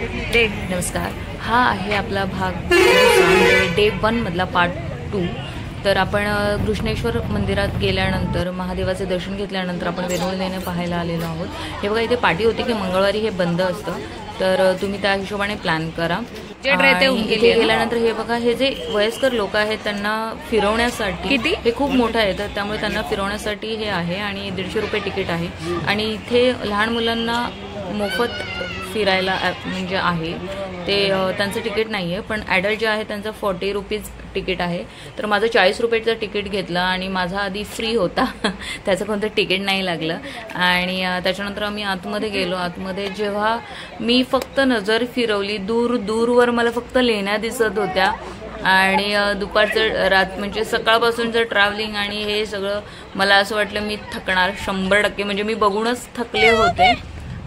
नमस्कार, हा आहे आपला भाग डे 1 मधला पार्ट 2। तर आपण घृष्णेश्वर मंदिरात गेल्यानंतर महादेवाचे दर्शन घेतल्यानंतर आपण वेरूळ लेणे पाहायला आलेलो आहोत। हे बघा, इथे पाटी होती की मंगळवारी हे बंद असतं, तर तुम्ही त्या हिशोबाने प्लॅन करा। इथे गेल्यानंतर हे बघा, हे जे वयस्कर लोक आहेत त्यांना फिरवण्यासाठी हे खूप मोठं आहे, तर त्यामुळे त्यांना फिरवण्यासाठी हे आहे आणि 150 रुपये तिकीट आहे। आणि इथे लहान मुलांना मोफत फिरायला म्हणजे आहे ते, त्यांचं तिकीट नाही आहे, पण ॲडल्ट जे आहे त्यांचं 40 रुपीज तिकीट आहे। तर माझं 40 रुपयाचं तिकीट घेतलं आणि माझा आधी फ्री होता त्याचं कोणतं तिकीट नाही लागलं। आणि त्याच्यानंतर आम्ही आतमध्ये गेलो। आतमध्ये जेव्हा मी फक्त नजर फिरवली, दूरवर मला फक्त लेण्या दिसत होत्या आणि दुपारचं रात म्हणजे सकाळपासूनचं ट्रॅव्हलिंग आणि हे सगळं मला असं वाटलं मी थकणार 100%, म्हणजे मी बघूनच थकले होते।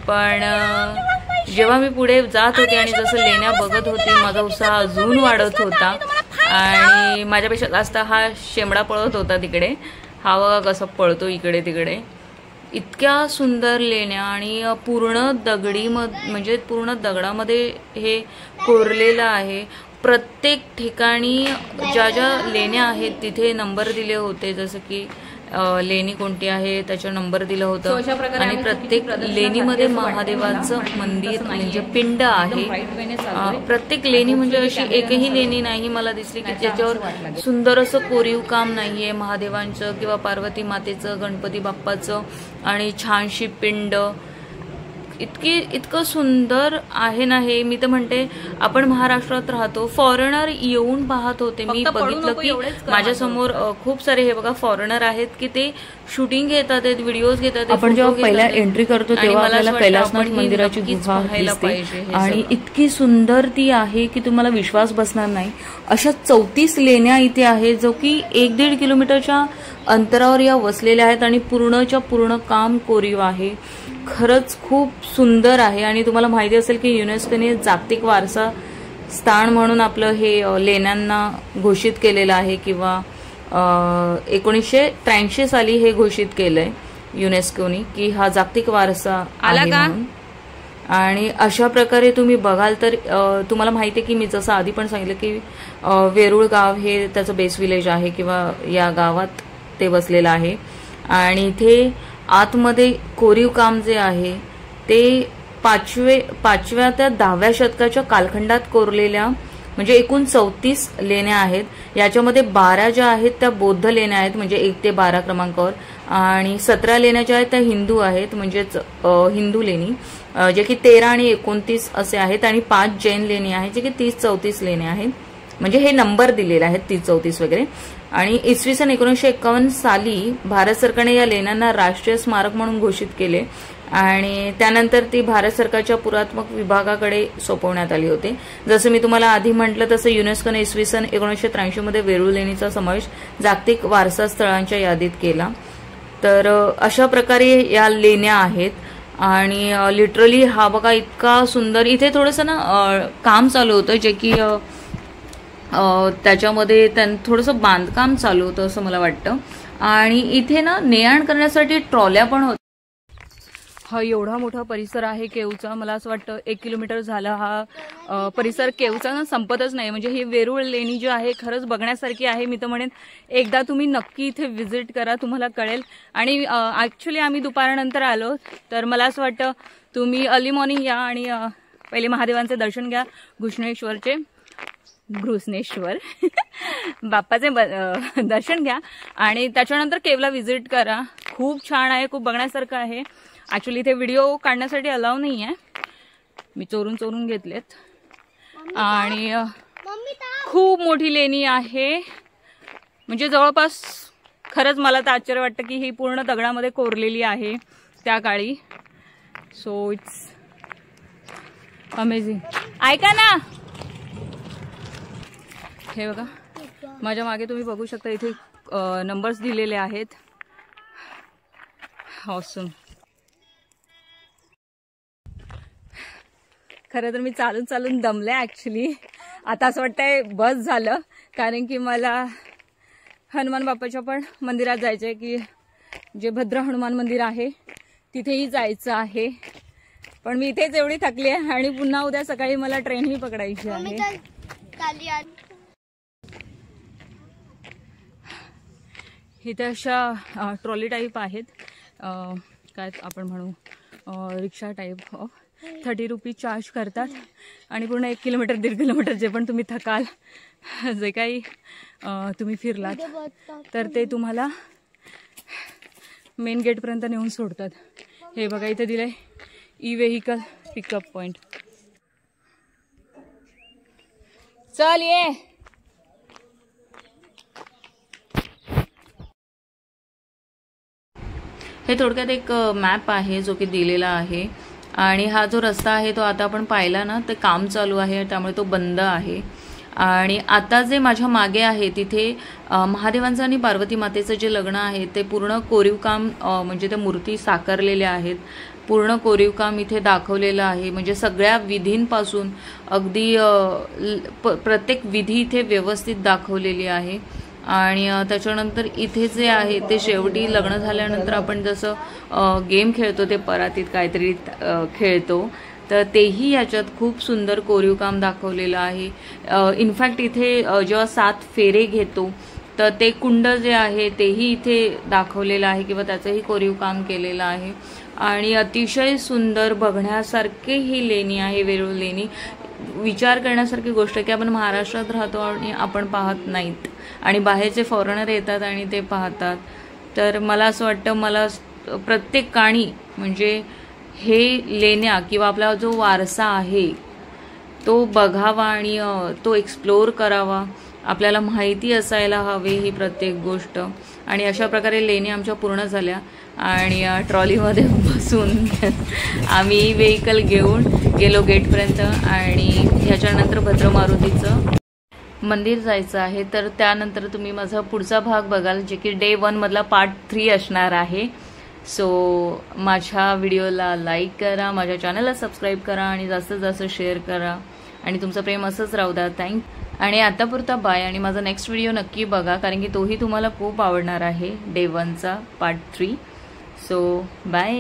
पण जेव्हा मी पुढे जात होते आणि जसं लेण्या बघत होती, माझा उत्साह अजून वाढत होता आणि माझ्यापेक्षा जास्त हा शेमडा पळत होता तिकडे। हा बघा कसा पळतो इकडे तिकडे, इतक्या सुंदर लेण्या आणि पूर्ण म्हणजे पूर्ण दगडामध्ये हे कोरलेलं आहे। प्रत्येक ठिकाणी ज्या ज्या लेण्या आहेत तिथे नंबर दिले होते, जसं की लेणी कोणती आहे त्याचा नंबर दिला होता आणि प्रत्येक लेणीमध्ये महादेवाचं मंदिर म्हणजे पिंड आहे। प्रत्येक लेणी म्हणजे अशी एकही लेणी नाही मला दिसली की ज्याच्यावर सुंदर असं कोरीव काम नाहीये महादेवांचं किंवा पार्वती मातेचं, गणपती बाप्पाचं आणि छानशी पिंड। इतकं सुंदर आहे ना हे। मी तर म्हणते आपण महाराष्ट्रात राहतो, फॉरेनर येऊन पाहत होते। मी बघितलं की माझ्यासमोर खूप सारे हे बघा फॉरेनर आहेत की ते शूटिंग घेतात, व्हिडिओज घेतात। आपण जेव्हा पहिला एंट्री करतो तेव्हा आपल्याला कैलासनाथ मंदिराची गुहा दिसते आणि इतकी सुंदर ती आहे की तुम्हाला विश्वास बसणार नाही। अशा 34 लेण्या इथे आहेत, जो की 1-1.5 किलोमीटरच्या अंतरावर या वसलेल्या आहेत आणि पूर्णच्या पूर्ण काम कोरीव आहे। खरंच खूप सुंदर आहे आणि तुम्हाला माहिती असेल की युनेस्कोने जागतिक वारसा स्थान म्हणून आपलं हे लेण्यांना घोषित केलेलं आहे किंवा 1983 साली हे घोषित केलंय युनेस्कोने की हा जागतिक वारसा आहे म्हणून। आणि अशा प्रकारे तुम्ही बघाल तर तुम्हाला माहिती आहे की मी जसं आधी पण सांगितलं की वेरूळ गाव हे त्याचं बेस विलेज आहे किंवा या गावात ते बसलेलं आहे। आणि इथे आतमध्ये कोरीव काम जे आहे ते 5व्या ते 10व्या शतकाच्या कालखंडात कोरलेल्या म्हणजे एकूण 34 लेण्या आहेत। याच्यामध्ये 12 ज्या आहेत त्या बौद्ध लेण्या आहेत म्हणजे 1 ते 12 क्रमांकावर, आणि 17 लेण्या ज्या आहेत त्या हिंदू आहेत म्हणजेच हिंदू लेणी, जे की 13 आणि 29 असे आहेत, आणि 5 जैन लेणी आहेत जे की 30-34 लेण्या आहेत, म्हणजे हे नंबर दिलेले आहेत 30-34 वगैरे। आणि इसवी सन 1951 साली भारत सरकारने या लेण्यांना राष्ट्रीय स्मारक म्हणून घोषित केले आणि त्यानंतर ती भारत सरकारच्या पुरातत्व विभागाकडे सोपवण्यात आली होती। जसं मी तुम्हाला आधी म्हटलं तसं युनेस्कोने इसवी सन 1983 मध्ये वेरूळ लेणीचा समावेश जागतिक वारसा स्थळांच्या यादीत केला। तर अशा प्रकारे या लेण्या आहेत आणि लिटरली हा बघा इतका सुंदर। इथे थोडंसं ना काम चालू होतं जे की त्याच्यामध्ये थोडंसं बांधकाम चालू होतं असं मला वाटतं, आणि इथे ना ने-आण करण्यासाठी ट्रॉल्या पण होत्या। हा एवढा मोठा परिसर आहे केऊचा, मला असं वाटतं 1 किलोमीटर झाला हा परिसर केऊचा ना संपतच नाही। म्हणजे ही वेरूळ लेणी जी आहे खरंच बघण्यासारखी आहे। मी तर म्हणेन एकदा तुम्ही नक्की इथे व्हिजिट करा, तुम्हाला कळेल। आणि ऍक्च्युली आम्ही दुपारनंतर आलो, तर मला असं वाटतं तुम्ही अर्ली मॉर्निंग या आणि पहिले महादेवांचे दर्शन घ्या, घृष्णेश्वर बाप्पाचे दर्शन घ्या आणि त्याच्यानंतर केवला व्हिजिट करा। खूप छान आहे, खूप बघण्यासारखं आहे। ऍक्च्युली इथे व्हिडिओ काढण्यासाठी अलाव नाही आहे, मी चोरून घेतलेत। आणि खूप मोठी लेणी आहे, म्हणजे जवळपास खरंच मला तर आश्चर्य वाटतं की ही पूर्ण दगडामध्ये कोरलेली आहे त्या काळी। So it's amazing. ऐका ना, हे बघा माझ्या मागे तुम्ही बघू शकता इथे नंबर्स दिलेले आहेत। ऑसम। खरं तर मी चालून दमले ऍक्च्युली, आता असं वाटतंय बस झालं, कारण की मला हनुमान बाप्पाच्या पण मंदिरात जायचंय की जे भद्र हनुमान मंदिर आहे तिथेही जायचं आहे। पण मी इथेच एवढी थकली आहे आणि पुन्हा उद्या सकाळी मला ट्रेनही पकडायची आहे. इथे अशा ट्रॉली टाईप आहेत, काय आपण म्हणू रिक्षा टाईप. 30 रुपीज चार्ज करतात आणि पूर्ण 1 किलोमीटर 1.5 किलोमीटर जे पण तुम्ही थकाल, जे काही तुम्ही फिरलात तर ते तुम्हाला मेन गेटपर्यंत नेऊन सोडतात. हे बघा इथे दिलंय ई व्हेकल पिकअप पॉइंट. चल ये. हे थोडक्यात एक मॅप आहे जो की दिलेला आहे आणि हा जो रस्ता आहे तो आता आपण पाहिला ना, ते काम चालू आहे त्यामुळे तो बंद आहे. आणि आता जे माझ्या मागे आहे तिथे महादेवांचं आणि पार्वती मातेचं जे लग्न आहे ते पूर्ण कोरीव काम, म्हणजे त्या मूर्ती साकारलेल्या आहेत. पूर्ण कोरीव काम इथे दाखवलेलं आहे, म्हणजे सगळ्या विधींपासून अगदी प्रत्येक विधी इथे व्यवस्थित दाखवलेली आहे. आणि त्याच्यानंतर इथे जे आहे ते शेवटी लग्न झाल्यानंतर आपण जसं गेम खेळतो ते परातीत काहीतरी खेळतो, तर तेही याच्यात खूप सुंदर कोरीव काम दाखवलेलं आहे. इनफॅक्ट इथे जेव्हा 7 फेरे घेतो तर ते कुंड जे आहे तेही इथे दाखवलेलं आहे किंवा त्याचंही कोरीव काम केलेलं आहे. आणि अतिशय सुंदर बघण्यासारखी ही लेणी आहे, वेरूळ लेणी. विचार करण्यासारखी गोष्ट की आपण महाराष्ट्रात राहतो आणि आपण पाहत नाहीत आणि बाहेरचे फॉरेनर येतात आणि ते पाहतात. तर मला असं वाटतं, मला प्रत्येकाने म्हणजे हे लेण्या किंवा आपला जो वारसा आहे तो बघावा आणि तो एक्सप्लोर करावा. आपल्याला माहिती असायला हवी ही प्रत्येक गोष्ट. आणि अशा प्रकारे लेण्या आमच्या पूर्ण झाल्या आणि ट्रॉलीमध्ये बसून आम्ही व्हेकल घेऊन गेलो गेटपर्यंत. आणि ह्याच्यानंतर भद्रमारुतीचं मंदिर जायचं आहे, तर त्यानंतर तुम्ही माझा पुढचा भाग बघाल जे की डे 1 मधला पार्ट 3 असणार आहे. सो माझ्या व्हिडिओला लाईक करा, माझ्या चॅनलला सबस्क्राईब करा आणि जास्तीत जास्त शेअर करा आणि तुमचं प्रेम असंच राहू द्या. आणि आतापुरता बाय. आणि माझा नेक्स्ट व्हिडिओ नक्की बघा कारण की तोही तुम्हाला खूप आवडणार आहे, डे 1चा पार्ट 3. So bye.